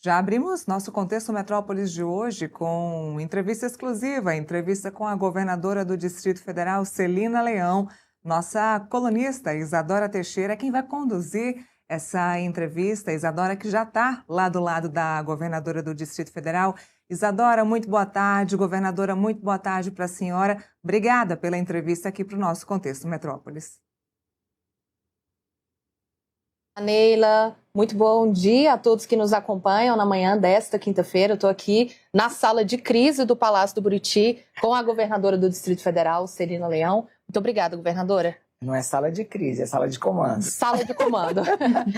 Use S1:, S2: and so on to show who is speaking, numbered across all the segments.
S1: Já abrimos nosso Contexto Metrópolis de hoje com entrevista exclusiva, entrevista com a governadora do Distrito Federal, Celina Leão. Nossa colunista, Isadora Teixeira, é quem vai conduzir essa entrevista. Isadora, que já está lá do lado da governadora do Distrito Federal. Isadora, muito boa tarde. Governadora, muito boa tarde para a senhora. Obrigada pela entrevista aqui para o nosso Contexto Metrópolis.
S2: Neila, muito bom dia a todos que nos acompanham na manhã desta quinta-feira. Eu estou aqui na sala de crise do Palácio do Buriti com a governadora do Distrito Federal, Celina Leão. Muito obrigada, governadora.
S3: Não é sala de crise, é sala de comando.
S2: Sala de comando.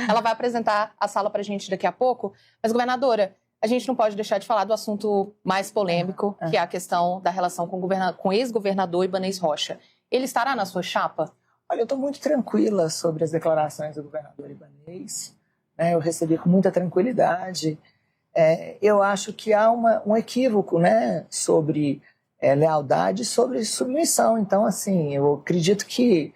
S2: Ela vai apresentar a sala para a gente daqui a pouco. Mas, governadora, a gente não pode deixar de falar do assunto mais polêmico, que é a questão da relação com o ex-governador Ibanez Rocha. Ele estará na sua chapa?
S3: Olha, eu estou muito tranquila sobre as declarações do governador Ibanez. Eu recebi com muita tranquilidade. Eu acho que há um equívoco, sobre lealdade e sobre submissão. Então, assim, eu acredito que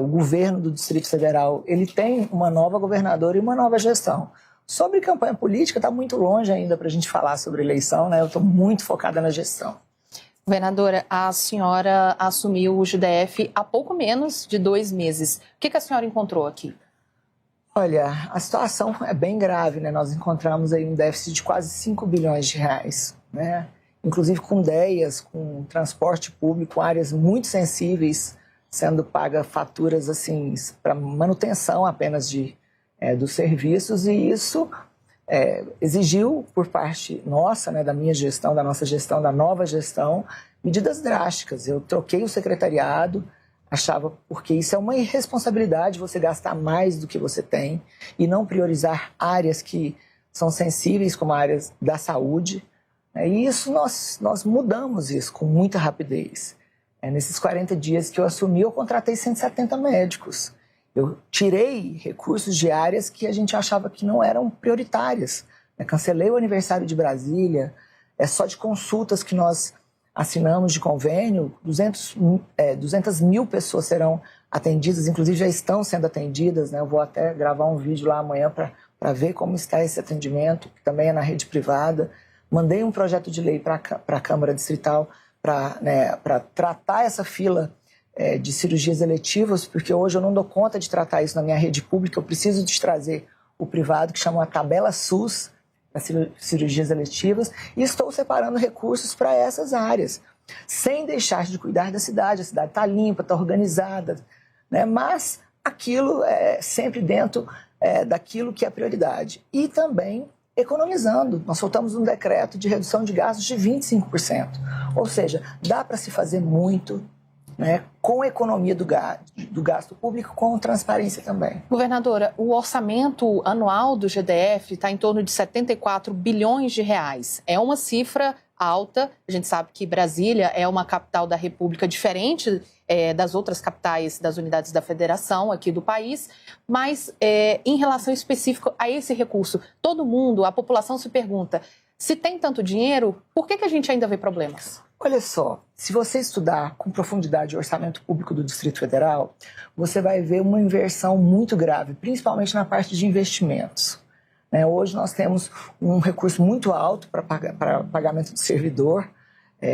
S3: o governo do Distrito Federal ele tem uma nova governadora e uma nova gestão. Sobre campanha política, está muito longe ainda para a gente falar sobre eleição. Eu estou muito focada na gestão.
S2: Governadora, a senhora assumiu o GDF há pouco menos de 2 meses. O que a senhora encontrou aqui?
S3: Olha, a situação é bem grave, Nós encontramos aí um déficit de quase 5 bilhões de reais, Inclusive com DEAs, com transporte público, áreas muito sensíveis, sendo paga faturas assim para manutenção apenas dos serviços, e isso exigiu por parte nossa, da minha gestão, da nossa gestão, da nova gestão, medidas drásticas. Eu troquei o secretariado, achava, porque isso é uma irresponsabilidade, você gastar mais do que você tem e não priorizar áreas que são sensíveis, como áreas da saúde. E isso nós mudamos isso com muita rapidez. Nesses 40 dias que eu assumi, eu contratei 170 médicos. Eu tirei recursos de áreas que a gente achava que não eram prioritárias. Cancelei o aniversário de Brasília, só de consultas que nós assinamos de convênio, 200 mil pessoas serão atendidas, inclusive já estão sendo atendidas. Eu vou até gravar um vídeo lá amanhã para ver como está esse atendimento, que também é na rede privada. Mandei um projeto de lei para a Câmara Distrital para tratar essa fila de cirurgias eletivas, porque hoje eu não dou conta de tratar isso na minha rede pública, eu preciso de trazer o privado, que chama a tabela SUS, para cirurgias eletivas, e estou separando recursos para essas áreas, sem deixar de cuidar da cidade. A cidade está limpa, está organizada, mas aquilo é sempre dentro daquilo que é prioridade. E também economizando. Nós soltamos um decreto de redução de gastos de 25%, ou seja, dá para se fazer muito, com economia do gasto público, com transparência também.
S2: Governadora, o orçamento anual do GDF está em torno de 74 bilhões de reais. É uma cifra alta. A gente sabe que Brasília é uma capital da República diferente das outras capitais das unidades da federação aqui do país, mas em relação específico a esse recurso, todo mundo, a população se pergunta, se tem tanto dinheiro, por que a gente ainda vê problemas?
S3: Olha só, se você estudar com profundidade o orçamento público do Distrito Federal, você vai ver uma inversão muito grave, principalmente na parte de investimentos. Hoje nós temos um recurso muito alto para pagamento do servidor.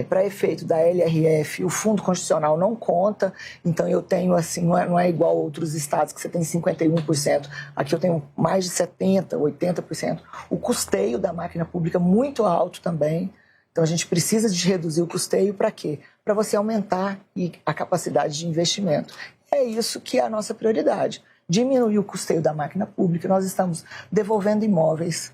S3: Para efeito da LRF, o Fundo Constitucional não conta, então eu tenho, assim, não é igual a outros estados que você tem 51%, aqui eu tenho mais de 70%, 80%. O custeio da máquina pública muito alto também. Então, a gente precisa de reduzir o custeio para quê? Para você aumentar a capacidade de investimento. É isso que é a nossa prioridade. Diminuir o custeio da máquina pública. Nós estamos devolvendo imóveis,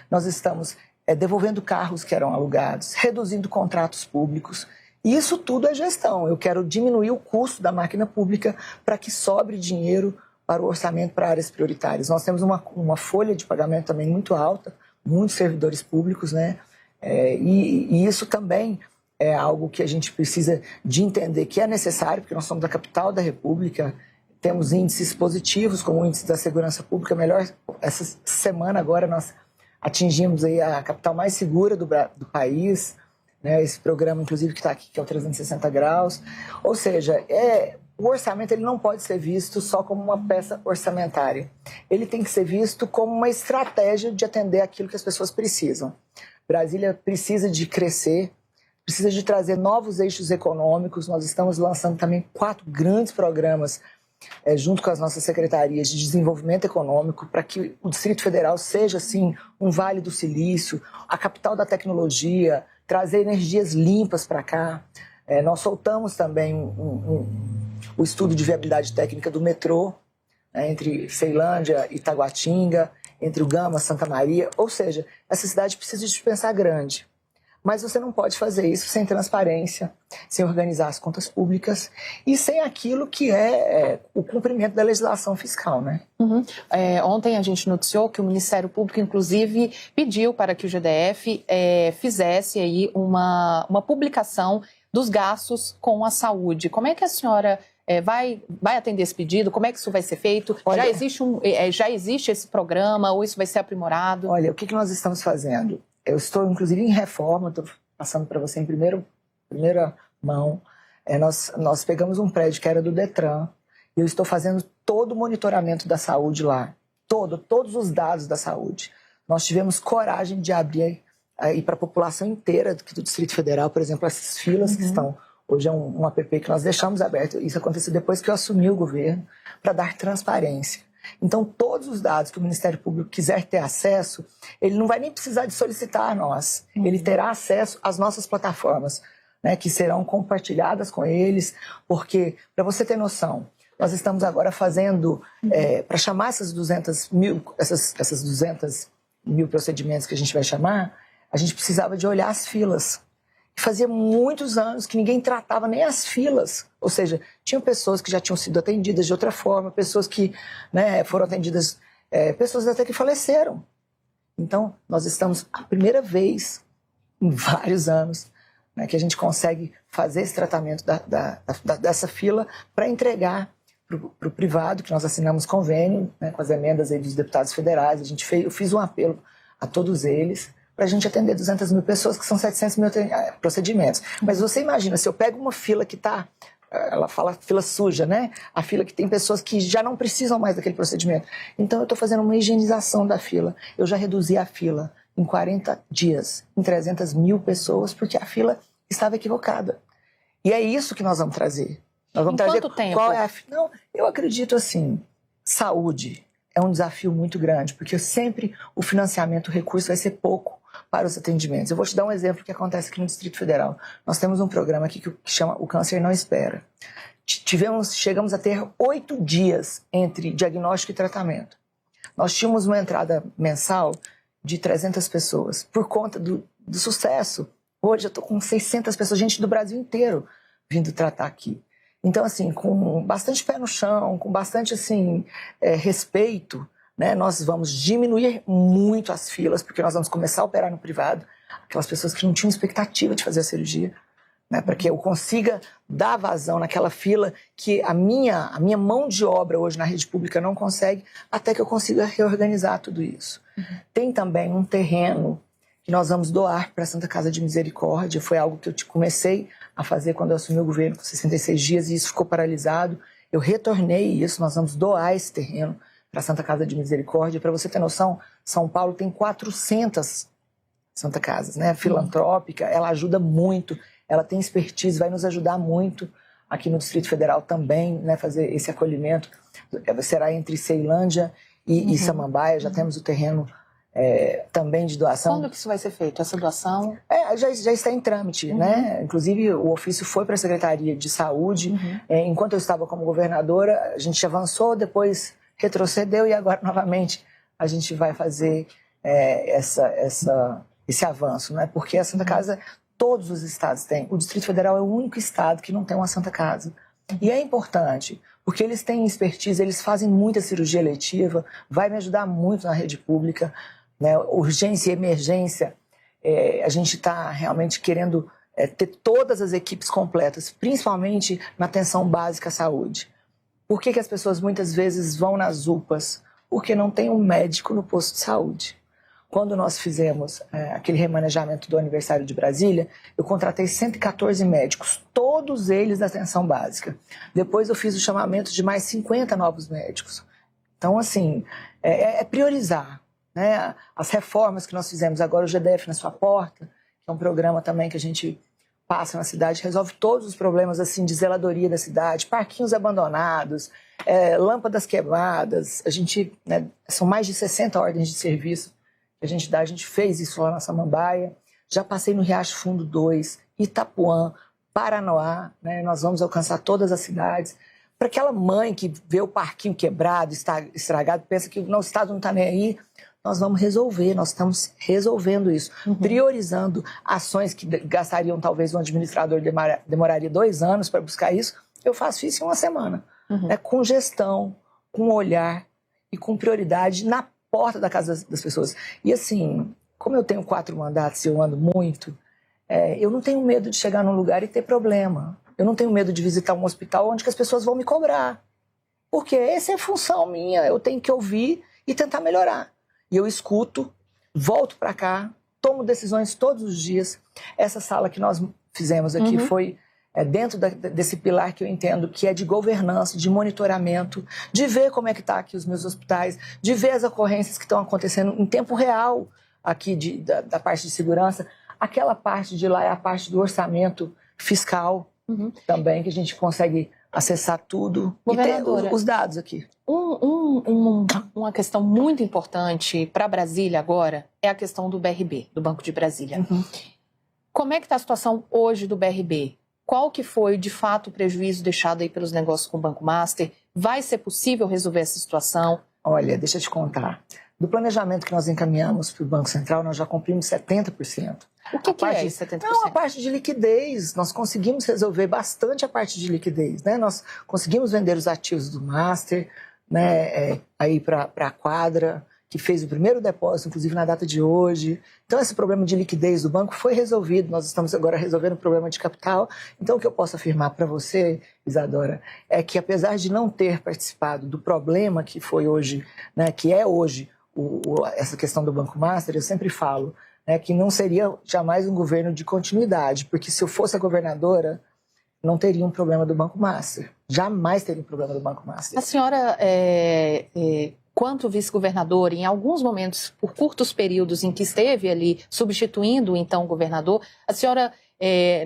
S3: nós estamos devolvendo carros que eram alugados, reduzindo contratos públicos. E isso tudo é gestão. Eu quero diminuir o custo da máquina pública para que sobre dinheiro para o orçamento para áreas prioritárias. Nós temos uma folha de pagamento também muito alta, muitos servidores públicos, e isso também é algo que a gente precisa de entender que é necessário, porque nós somos a capital da República, temos índices positivos, como o índice da segurança pública. Melhor, essa semana agora nós atingimos aí a capital mais segura do país, esse programa inclusive que está aqui, que é o 360 graus, ou seja, o orçamento ele não pode ser visto só como uma peça orçamentária. Ele tem que ser visto como uma estratégia de atender aquilo que as pessoas precisam. Brasília precisa de crescer, precisa de trazer novos eixos econômicos. Nós estamos lançando também 4 grandes programas junto com as nossas secretarias de desenvolvimento econômico, para que o Distrito Federal seja, assim, um vale do silício, a capital da tecnologia, trazer energias limpas para cá. Nós soltamos também o estudo de viabilidade técnica do metrô, entre Ceilândia e Taguatinga, entre o Gama e Santa Maria. Ou seja, essa cidade precisa de pensar grande. Mas você não pode fazer isso sem transparência, sem organizar as contas públicas e sem aquilo que é o cumprimento da legislação fiscal, né?
S2: Uhum. Ontem a gente noticiou que o Ministério Público, inclusive, pediu para que o GDF fizesse aí uma publicação dos gastos com a saúde. Como é que a senhora vai atender esse pedido? Como é que isso vai ser feito?
S3: Olha,
S2: já existe esse programa ou isso vai ser aprimorado?
S3: Olha, o que nós estamos fazendo? Eu estou, inclusive, em reforma, estou passando para você em primeira mão. Nós pegamos um prédio que era do Detran e eu estou fazendo todo o monitoramento da saúde lá. Todos os dados da saúde. Nós tivemos coragem de abrir aí para a população inteira do Distrito Federal, por exemplo, essas filas que estão. Hoje é um app que nós deixamos aberto. Isso aconteceu depois que eu assumi o governo, para dar transparência. Então, todos os dados que o Ministério Público quiser ter acesso, ele não vai nem precisar de solicitar a nós. Ele terá acesso às nossas plataformas, né, que serão compartilhadas com eles, porque, para você ter noção, nós estamos agora fazendo, para chamar essas 200 mil procedimentos que a gente vai chamar, a gente precisava de olhar as filas. Fazia muitos anos que ninguém tratava nem as filas. Ou seja, tinham pessoas que já tinham sido atendidas de outra forma, pessoas que, né, foram atendidas, pessoas até que faleceram. Então, nós estamos, a primeira vez em vários anos, né, que a gente consegue fazer esse tratamento dessa fila para entregar para o privado, que nós assinamos convênio, né, com as emendas aí dos deputados federais. Eu fiz um apelo a todos eles, para a gente atender 200 mil pessoas, que são 700 mil procedimentos. Mas você imagina, se eu pego uma fila que está, ela fala fila suja, né? A fila que tem pessoas que já não precisam mais daquele procedimento. Então eu estou fazendo uma higienização da fila. Eu já reduzi a fila em 40 dias, em 300 mil pessoas, porque a fila estava equivocada. E é isso que nós vamos trazer. Nós vamos trazer
S2: quanto tempo?
S3: Qual é a... Não, eu acredito assim, saúde é um desafio muito grande, porque sempre o financiamento, o recurso vai ser pouco para os atendimentos. Eu vou te dar um exemplo que acontece aqui no Distrito Federal. Nós temos um programa aqui que chama O Câncer Não Espera. Chegamos a ter 8 dias entre diagnóstico e tratamento. Nós tínhamos uma entrada mensal de 300 pessoas, por conta do sucesso. Hoje eu estou com 600 pessoas, gente do Brasil inteiro, vindo tratar aqui. Então, assim, com bastante pé no chão, com bastante, assim, respeito, né, nós vamos diminuir muito as filas, porque nós vamos começar a operar no privado, aquelas pessoas que não tinham expectativa de fazer a cirurgia, né, para que eu consiga dar vazão naquela fila que a minha mão de obra hoje na rede pública não consegue, até que eu consiga reorganizar tudo isso. Tem também um terreno que nós vamos doar para a Santa Casa de Misericórdia. Foi algo que eu comecei a fazer quando eu assumi o governo com 66 dias e isso ficou paralisado. Eu retornei isso, nós vamos doar esse terreno para a Santa Casa de Misericórdia. Para você ter noção, São Paulo tem 400 Santa Casas, né? Filantrópica, ela ajuda muito, ela tem expertise, vai nos ajudar muito aqui no Distrito Federal também, né? Fazer esse acolhimento. Será entre Ceilândia e Samambaia, já temos o terreno também de doação.
S2: Quando que isso vai ser feito, essa doação?
S3: Já está em trâmite, né? Inclusive, o ofício foi para a Secretaria de Saúde. Enquanto eu estava como governadora, a gente avançou, depois retrocedeu e agora, novamente, a gente vai fazer esse avanço, né? Porque a Santa Casa, todos os estados têm. O Distrito Federal é o único estado que não tem uma Santa Casa. E é importante, porque eles têm expertise, eles fazem muita cirurgia eletiva, vai me ajudar muito na rede pública, né? Urgência e emergência, a gente está realmente querendo ter todas as equipes completas, principalmente na atenção básica à saúde. Por que as pessoas muitas vezes vão nas UPAs? Porque não tem um médico no posto de saúde. quando nós fizemos aquele remanejamento do aniversário de Brasília, eu contratei 114 médicos, todos eles da atenção básica. Depois eu fiz o chamamento de mais 50 novos médicos. Então, assim, é priorizar, né? As reformas que nós fizemos agora, o GDF na sua porta, que é um programa também que a gente passa na cidade, resolve todos os problemas assim, de zeladoria da cidade, parquinhos abandonados, lâmpadas quebradas. A gente, né, são mais de 60 ordens de serviço que a gente dá. A gente fez isso lá na Samambaia. Já passei no Riacho Fundo 2, Itapuã, Paranoá, né? Nós vamos alcançar todas as cidades. Para aquela mãe que vê o parquinho quebrado, estragado, pensa que o Estado não está nem aí, nós vamos resolver, nós estamos resolvendo isso, priorizando ações que gastariam talvez um administrador demoraria 2 anos para buscar isso. Eu faço isso em 1 semana, né? Com gestão, com olhar e com prioridade na porta da casa das pessoas. E assim, como eu tenho 4 mandatos e eu ando muito, eu não tenho medo de chegar num lugar e ter problema. Eu não tenho medo de visitar um hospital onde que as pessoas vão me cobrar. Porque essa é a função minha, eu tenho que ouvir e tentar melhorar. E eu escuto, volto para cá, tomo decisões todos os dias. Essa sala que nós fizemos aqui foi dentro desse pilar que eu entendo que é de governança, de monitoramento, de ver como é que está aqui os meus hospitais, de ver as ocorrências que estão acontecendo em tempo real aqui da parte de segurança. Aquela parte de lá é a parte do orçamento fiscal também, que a gente consegue acessar tudo e ter os dados aqui.
S2: Uma questão muito importante para Brasília agora é a questão do BRB, do Banco de Brasília. Como é que está a situação hoje do BRB? Qual que foi, de fato, o prejuízo deixado aí pelos negócios com o Banco Master? Vai ser possível resolver essa situação?
S3: Olha, deixa eu te contar. Do planejamento que nós encaminhamos para o Banco Central, nós já cumprimos 70%.
S2: O que é isso, 70%?
S3: Não, a parte de liquidez. Nós conseguimos resolver bastante a parte de liquidez, né? Nós conseguimos vender os ativos do Master, né, aí para a Quadra, que fez o primeiro depósito, inclusive na data de hoje. Então, esse problema de liquidez do banco foi resolvido. Nós estamos agora resolvendo o problema de capital. Então, o que eu posso afirmar para você, Isadora, é que apesar de não ter participado do problema que foi hoje, né, que é hoje essa questão do Banco Master, eu sempre falo, né, que não seria jamais um governo de continuidade, porque se eu fosse a governadora, não teria um problema do Banco Master. Jamais teria um problema do Banco Master.
S2: A senhora, quanto vice-governadora, em alguns momentos, por curtos períodos em que esteve ali substituindo então o governador, a senhora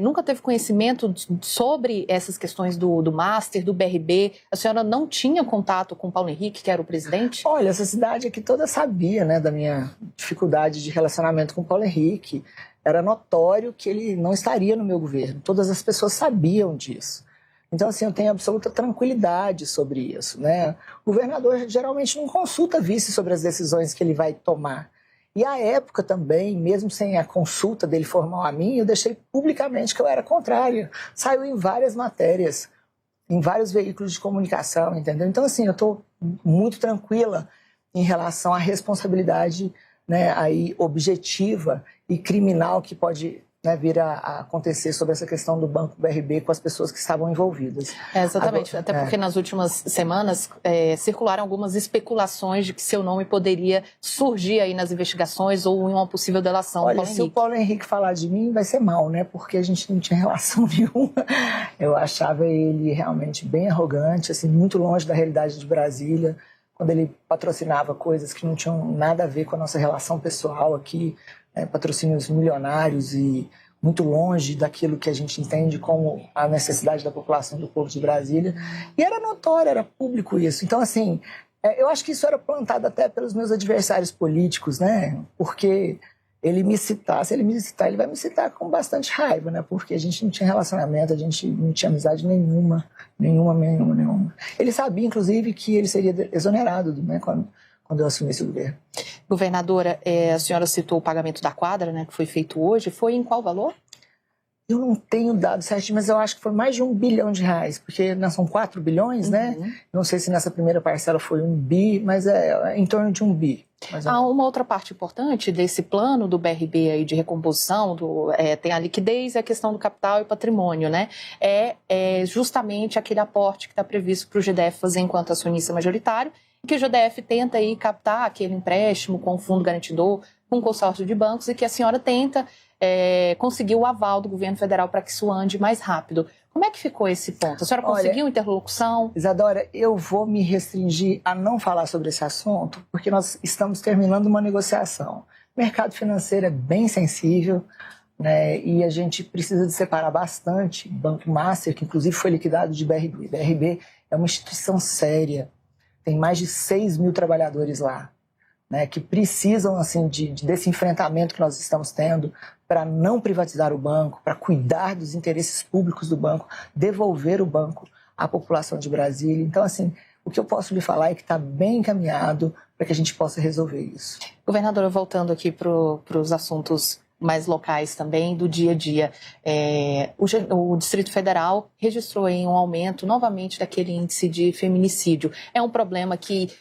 S2: nunca teve conhecimento sobre essas questões do Master, do BRB? A senhora não tinha contato com o Paulo Henrique, que era o presidente?
S3: Olha, essa cidade aqui toda sabia, né, da minha dificuldade de relacionamento com o Paulo Henrique. Era notório que ele não estaria no meu governo. Todas as pessoas sabiam disso. Então, assim, eu tenho absoluta tranquilidade sobre isso, né? O governador geralmente não consulta vice sobre as decisões que ele vai tomar. E à época também, mesmo sem a consulta dele formal a mim, eu deixei publicamente que eu era contrária. Saiu em várias matérias, em vários veículos de comunicação, entendeu? Então, assim, eu estou muito tranquila em relação à responsabilidade, né, aí, objetiva e criminal que pode, né, vir a acontecer sobre essa questão do Banco BRB com as pessoas que estavam envolvidas.
S2: Exatamente, até porque nas últimas semanas circularam algumas especulações de que seu nome poderia surgir aí nas investigações ou em uma possível delação.
S3: Olha, se o Paulo Henrique falar de mim, vai ser mal, né? Porque a gente não tinha relação nenhuma. Eu achava ele realmente bem arrogante, assim, muito longe da realidade de Brasília, quando ele patrocinava coisas que não tinham nada a ver com a nossa relação pessoal aqui, patrocínios milionários e muito longe daquilo que a gente entende como a necessidade da população do povo de Brasília. E era notório, era público isso. Então, assim, eu acho que isso era plantado até pelos meus adversários políticos, né? Porque ele me citar, se ele me citar, ele vai me citar com bastante raiva, né? Porque a gente não tinha relacionamento, a gente não tinha amizade nenhuma. Ele sabia, inclusive, que ele seria exonerado, né, quando eu assumisse o governo.
S2: Governadora, a senhora citou o pagamento da Quadra, né, que foi feito hoje. Foi em qual valor?
S3: Eu não tenho dado certinho, mas eu acho que foi mais de R$1 bilhão, porque são 4 bilhões, né? Não sei se nessa primeira parcela foi 1 bi, mas é em torno de 1 bi.
S2: Há uma outra parte importante desse plano do BRB aí de recomposição, tem a liquidez e a questão do capital e patrimônio, né? É justamente aquele aporte que está previsto para o GDF fazer enquanto acionista majoritário, que o GDF tenta aí captar aquele empréstimo com o fundo garantidor com um consórcio de bancos e que a senhora tenta conseguir o aval do governo federal para que isso ande mais rápido. Como é que ficou esse ponto? A senhora conseguiu interlocução?
S3: Isadora, eu vou me restringir a não falar sobre esse assunto, porque nós estamos terminando uma negociação. O mercado financeiro é bem sensível, né, e a gente precisa de separar bastante. Banco Master, que inclusive foi liquidado de BRB. BRB é uma instituição séria, tem mais de 6 mil trabalhadores lá, né, que precisam assim, desse enfrentamento que nós estamos tendo para não privatizar o banco, para cuidar dos interesses públicos do banco, devolver o banco à população de Brasília. Então, assim, o que eu posso lhe falar é que está bem encaminhado para que a gente possa resolver isso.
S2: Governadora, voltando aqui para os assuntos mais locais também, do dia a dia, o Distrito Federal registrou aí um aumento novamente daquele índice de feminicídio. É um problema que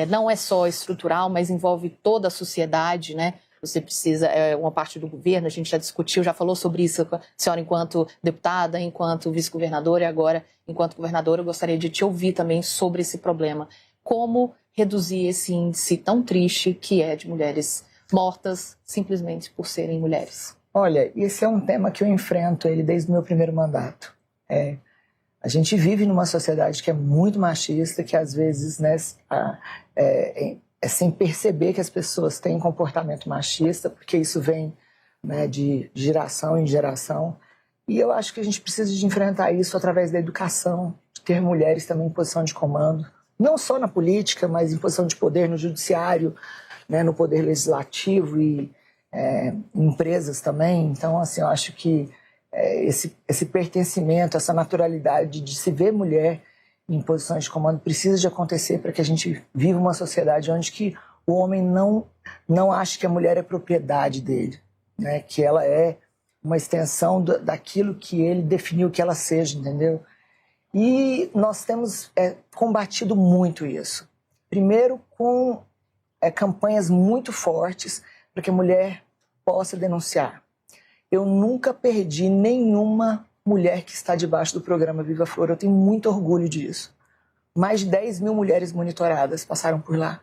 S2: não é só estrutural, mas envolve toda a sociedade, né? Você precisa, uma parte do governo, a gente já discutiu, já falou sobre isso com a senhora enquanto deputada, enquanto vice-governadora e agora enquanto governadora. Eu gostaria de te ouvir também sobre esse problema. Como reduzir esse índice tão triste que é de mulheres mortas simplesmente por serem mulheres?
S3: Olha, esse é um tema que eu enfrento ele desde o meu primeiro mandato. A gente vive numa sociedade que é muito machista, que às vezes, né, sem perceber que as pessoas têm comportamento machista, porque isso vem, né, de geração em geração. E eu acho que a gente precisa de enfrentar isso através da educação, de ter mulheres também em posição de comando, não só na política, mas em posição de poder no judiciário, né, no poder legislativo e empresas também. Então, assim, eu acho que esse pertencimento, essa naturalidade de se ver mulher em posições de comando precisa de acontecer para que a gente viva uma sociedade onde que o homem não ache que a mulher é propriedade dele, né? Que ela é uma extensão daquilo que ele definiu que ela seja, entendeu? E nós temos combatido muito isso. Primeiro com campanhas muito fortes para que a mulher possa denunciar. Eu nunca perdi nenhuma mulher que está debaixo do programa Viva Flor. Eu tenho muito orgulho disso. Mais de 10 mil mulheres monitoradas passaram por lá.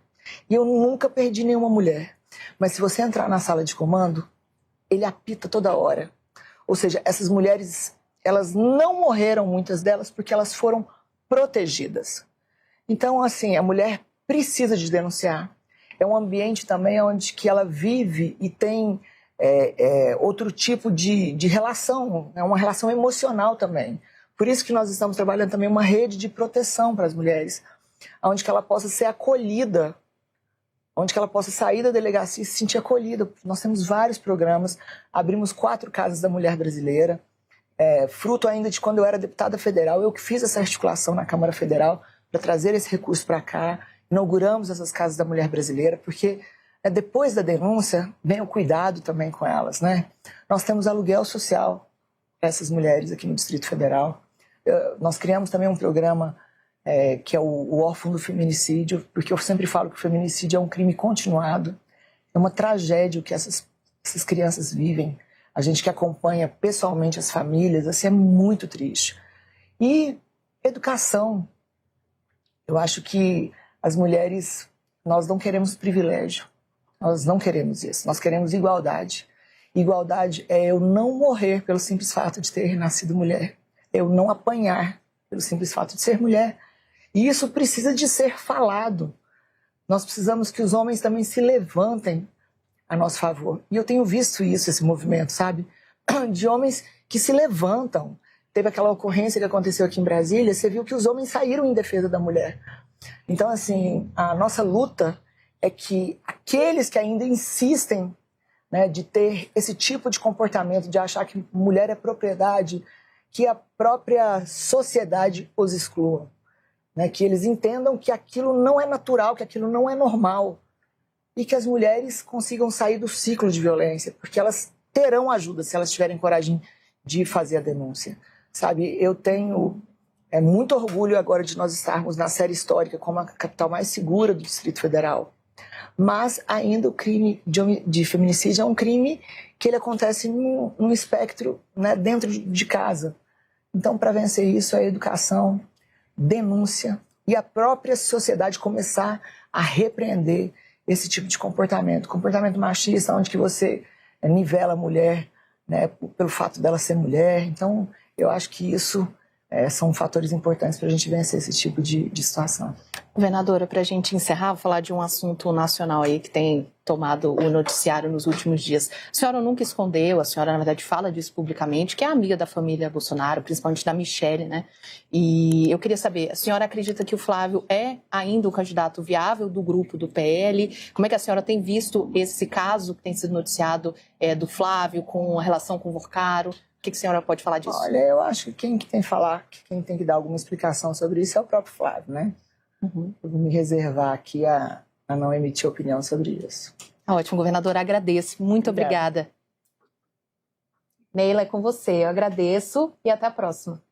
S3: E eu nunca perdi nenhuma mulher. Mas se você entrar na sala de comando, ele apita toda hora. Ou seja, essas mulheres, elas não morreram, muitas delas, porque elas foram protegidas. Então, assim, a mulher precisa de denunciar. É um ambiente também onde que ela vive e tem outro tipo de relação, é uma relação emocional também. Por isso que nós estamos trabalhando também uma rede de proteção para as mulheres, onde que ela possa ser acolhida, onde que ela possa sair da delegacia e se sentir acolhida. Nós temos vários programas, abrimos 4 casas da mulher brasileira, fruto ainda de quando eu era deputada federal, eu que fiz essa articulação na Câmara Federal para trazer esse recurso para cá, inauguramos essas casas da mulher brasileira, porque depois da denúncia, vem o cuidado também com elas, né? Nós temos aluguel social para essas mulheres aqui no Distrito Federal. Nós criamos também um programa que é o órfão do feminicídio, porque eu sempre falo que o feminicídio é um crime continuado, é uma tragédia o que essas crianças vivem. A gente que acompanha pessoalmente as famílias, assim, é muito triste. E educação. Eu acho que as mulheres, nós não queremos privilégio. Nós não queremos isso, nós queremos igualdade. Igualdade é eu não morrer pelo simples fato de ter nascido mulher. Eu não apanhar pelo simples fato de ser mulher. E isso precisa de ser falado. Nós precisamos que os homens também se levantem a nosso favor. E eu tenho visto isso, esse movimento, sabe? De homens que se levantam. Teve aquela ocorrência que aconteceu aqui em Brasília, você viu que os homens saíram em defesa da mulher. Então, assim, a nossa luta é que aqueles que ainda insistem, né, de ter esse tipo de comportamento, de achar que mulher é propriedade, que a própria sociedade os exclua, né, que eles entendam que aquilo não é natural, que aquilo não é normal, e que as mulheres consigam sair do ciclo de violência, porque elas terão ajuda se elas tiverem coragem de fazer a denúncia. Sabe, eu tenho muito orgulho agora de nós estarmos na série histórica como a capital mais segura do Distrito Federal. Mas ainda o crime de feminicídio é um crime que ele acontece num espectro, né, dentro de casa. Então, para vencer isso, é educação, denúncia e a própria sociedade começar a repreender esse tipo de comportamento machista, onde que você nivela a mulher, né, pelo fato dela ser mulher. Então, eu acho que isso são fatores importantes para a gente vencer esse tipo de situação.
S2: Governadora, para a gente encerrar, vou falar de um assunto nacional aí que tem tomado o noticiário nos últimos dias. A senhora nunca escondeu, a senhora, na verdade, fala disso publicamente, que é amiga da família Bolsonaro, principalmente da Michelle, né? E eu queria saber, a senhora acredita que o Flávio é ainda o candidato viável do grupo do PL? Como é que a senhora tem visto esse caso que tem sido noticiado do Flávio com a relação com o Vorcaro? O que a senhora pode falar disso?
S3: Olha, eu acho que quem tem que dar alguma explicação sobre isso é o próprio Flávio, né?
S2: Uhum.
S3: Eu vou me reservar aqui a não emitir opinião sobre isso.
S2: Ótimo, governadora, agradeço. Muito obrigada. Neila, é com você. Eu agradeço e até a próxima.